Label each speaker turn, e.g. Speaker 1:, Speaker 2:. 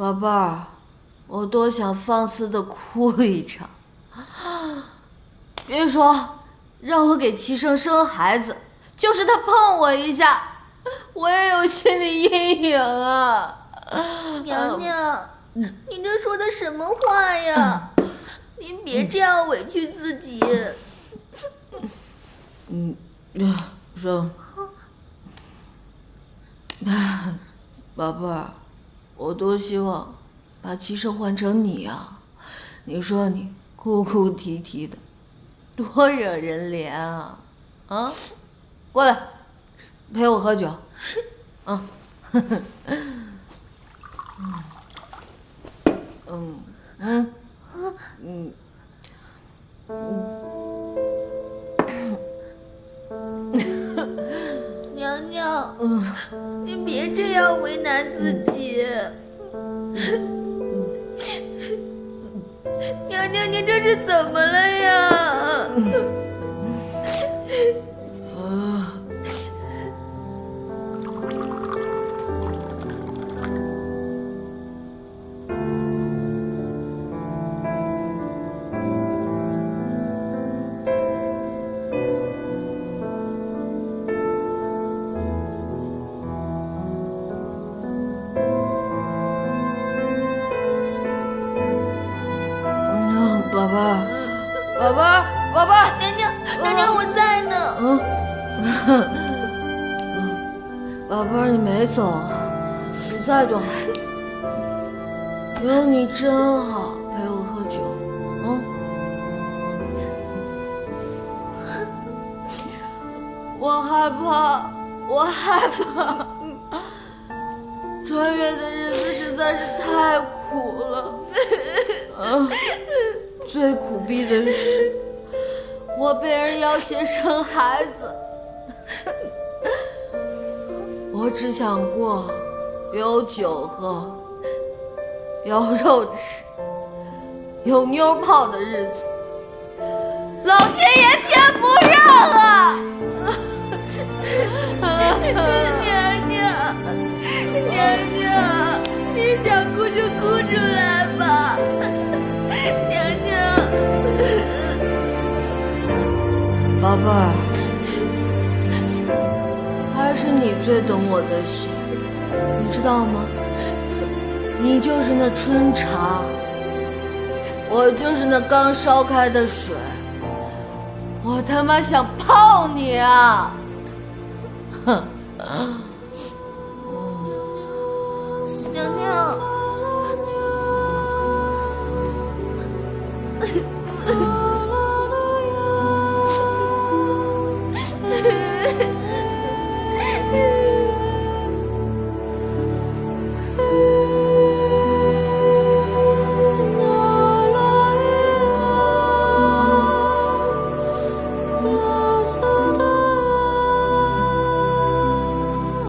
Speaker 1: 宝贝儿，我多想放肆的哭一场。别说让我给齐生生孩子，就是他碰我一下，我也有心理阴影啊。
Speaker 2: 娘娘，你这说的什么话呀？您别这样委屈自己。
Speaker 1: 生，宝贝儿，我多希望把齐生换成你啊！你说你哭哭啼啼的，多惹人怜啊！啊，过来，陪我喝酒。啊，
Speaker 2: 娘娘，您别这样为难自己。娘娘，您这是怎么了呀？
Speaker 1: 宝贝儿，宝贝儿，宝贝儿，
Speaker 2: 娘娘，我在呢。
Speaker 1: 宝贝儿，你没走，你在就好。有你真好，陪我喝酒。我害怕，穿越的日子实在是太苦了。最苦逼的是，我被人要挟生孩子。我只想过有酒喝，有肉吃，有妞泡的日子，老天爷偏不让啊！
Speaker 2: 娘娘，你想哭就哭出来吧。娘娘，
Speaker 1: 宝贝儿，还是你最懂我的心，你知道吗？你就是那春茶，我就是那刚烧开的水，我他妈想泡你啊！哼！
Speaker 2: 娘娘。